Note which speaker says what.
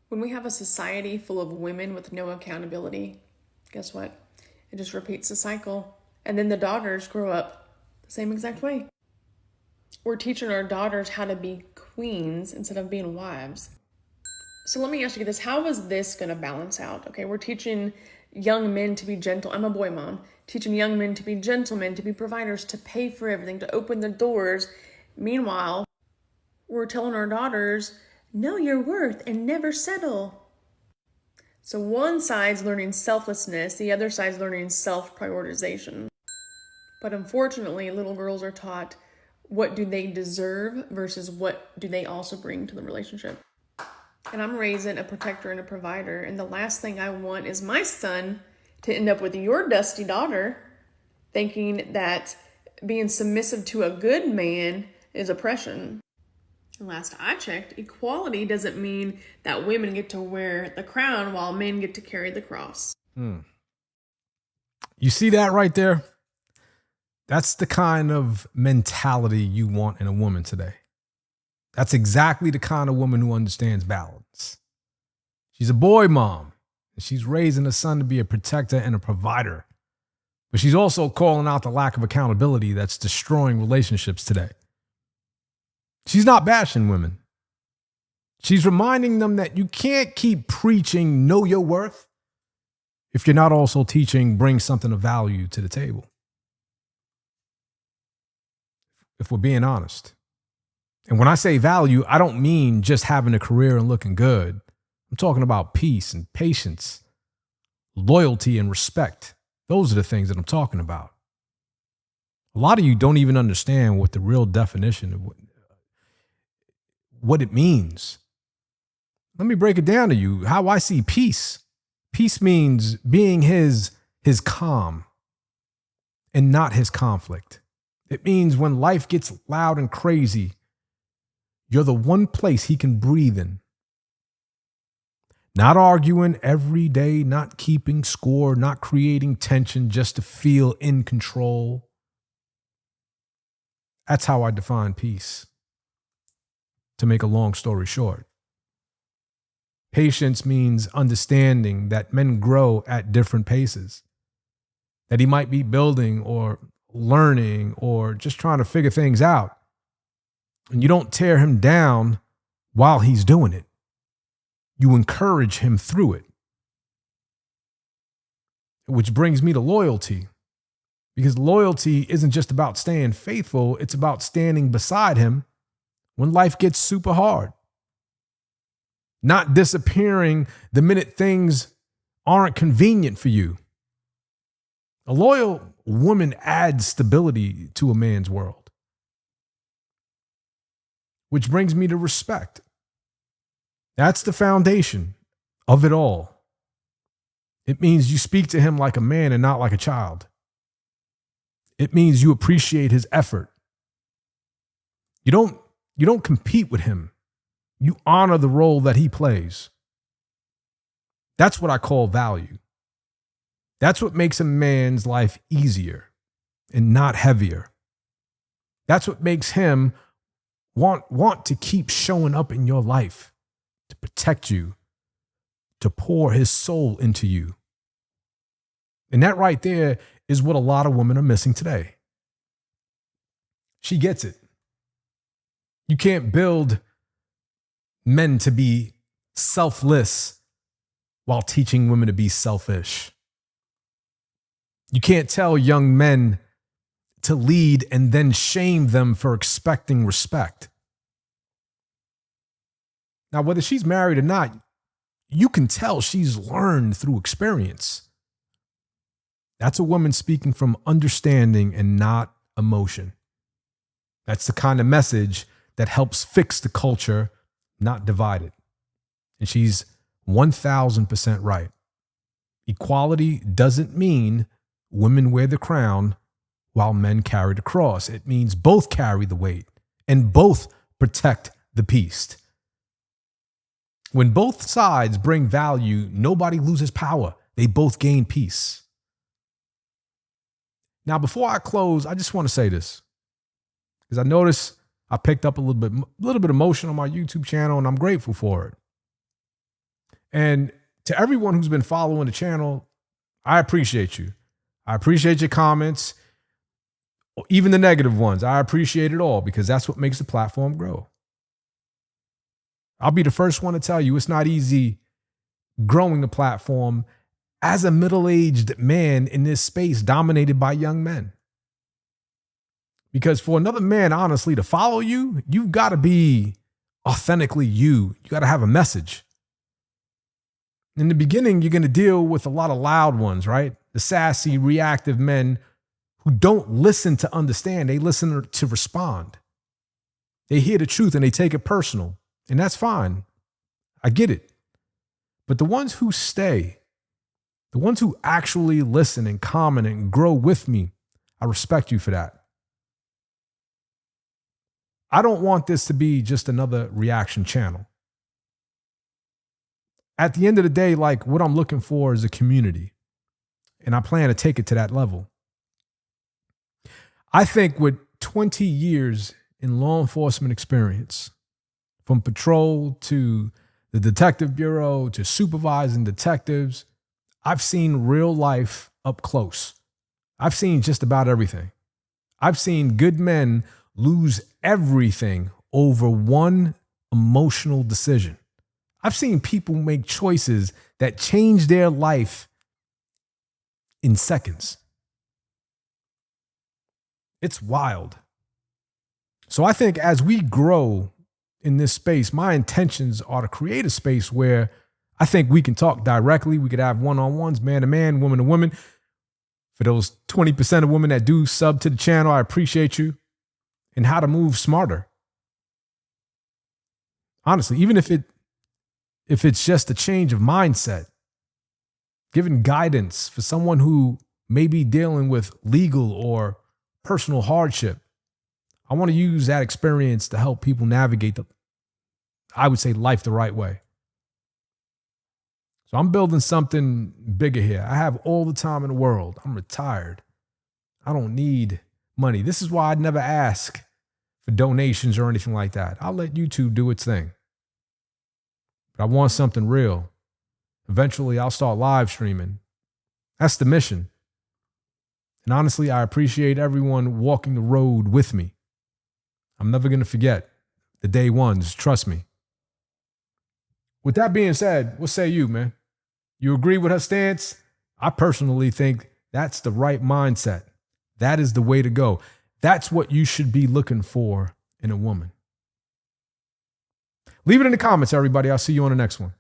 Speaker 1: When we have a society full of women with no accountability, guess what? It just repeats the cycle. And then the daughters grow up the same exact way. We're teaching our daughters how to be queens instead of being wives. So let me ask you this. How is this going to balance out? Okay, we're teaching young men to be gentle. I'm a boy mom. Teaching young men to be gentlemen, to be providers, to pay for everything, to open the doors. Meanwhile, we're telling our daughters, know your worth and never settle. So one side's learning selflessness, the other side's learning self-prioritization. But unfortunately, little girls are taught what do they deserve versus what do they also bring to the relationship. And I'm raising a protector and a provider, and the last thing I want is my son to end up with your dusty daughter thinking that being submissive to a good man is oppression. And last I checked, equality doesn't mean that women get to wear the crown while men get to carry the cross.
Speaker 2: You see that right there? That's the kind of mentality you want in a woman today. That's exactly the kind of woman who understands balance. She's a boy mom, and she's raising a son to be a protector and a provider. But she's also calling out the lack of accountability that's destroying relationships today. She's not bashing women. She's reminding them that you can't keep preaching know your worth if you're not also teaching bring something of value to the table. If we're being honest. And when I say value, I don't mean just having a career and looking good. I'm talking about peace and patience, loyalty and respect. Those are the things that I'm talking about. A lot of you don't even understand what the real definition of what it means. Let me break it down to you. How I see peace. Peace means being his calm and not his conflict. It means when life gets loud and crazy, you're the one place he can breathe in. Not arguing every day, not keeping score, not creating tension just to feel in control. That's how I define peace. To make a long story short. Patience means understanding that men grow at different paces. That he might be building or learning or just trying to figure things out. And you don't tear him down while he's doing it. You encourage him through it. Which brings me to loyalty. Because loyalty isn't just about staying faithful, it's about standing beside him when life gets super hard. Not disappearing the minute things aren't convenient for you. A loyal woman adds stability to a man's world. Which brings me to respect. That's the foundation of it all. It means you speak to him like a man and not like a child. It means you appreciate his effort. You don't compete with him. You honor the role that he plays. That's what I call value. That's what makes a man's life easier and not heavier. That's what makes him want to keep showing up in your life, to protect you, to pour his soul into you. And that right there is what a lot of women are missing today. She gets it. You can't build men to be selfless while teaching women to be selfish. You can't tell young men to lead and then shame them for expecting respect. Now, whether she's married or not, you can tell she's learned through experience. That's a woman speaking from understanding and not emotion. That's the kind of message that helps fix the culture, not divide it. And she's 1000% right. Equality doesn't mean women wear the crown while men carry the cross. It means both carry the weight and both protect the peace. When both sides bring value, nobody loses power. They both gain peace. Now, before I close, I just want to say this, because I noticed I picked up a little bit of motion on my YouTube channel, and I'm grateful for it. And to everyone who's been following the channel, I appreciate you. I appreciate your comments, even the negative ones. I appreciate it all because that's what makes the platform grow. I'll be the first one to tell you it's not easy growing a platform as a middle-aged man in this space dominated by young men. Because for another man, honestly, to follow you, you've got to be authentically you. You got to have a message. In the beginning, you're going to deal with a lot of loud ones, right? The sassy, reactive men who don't listen to understand. They listen to respond. They hear the truth and they take it personal. And that's fine. I get it. But the ones who stay, the ones who actually listen and comment and grow with me, I respect you for that. I don't want this to be just another reaction channel. At the end of the day, like what I'm looking for is a community. And I plan to take it to that level. I think with 20 years in law enforcement experience, from patrol to the detective bureau to supervising detectives, I've seen real life up close. I've seen just about everything. I've seen good men lose everything over one emotional decision. I've seen people make choices that change their life in seconds. It's wild. So I think as we grow in this space, my intentions are to create a space where I think we can talk directly. We could have one-on-ones, man to man, woman to woman. For those 20% of women that do sub to the channel, I appreciate you. And how to move smarter. Honestly, even if it's just a change of mindset, giving guidance for someone who may be dealing with legal or personal hardship. I want to use that experience to help people navigate I would say, life the right way. So I'm building something bigger here. I have all the time in the world. I'm retired. I don't need money. This is why I'd never ask for donations or anything like that. I'll let YouTube do its thing. But I want something real. Eventually, I'll start live streaming. That's the mission. And honestly, I appreciate everyone walking the road with me. I'm never going to forget the day ones. Trust me. With that being said, what say you, man? You agree with her stance? I personally think that's the right mindset. That is the way to go. That's what you should be looking for in a woman. Leave it in the comments, everybody. I'll see you on the next one.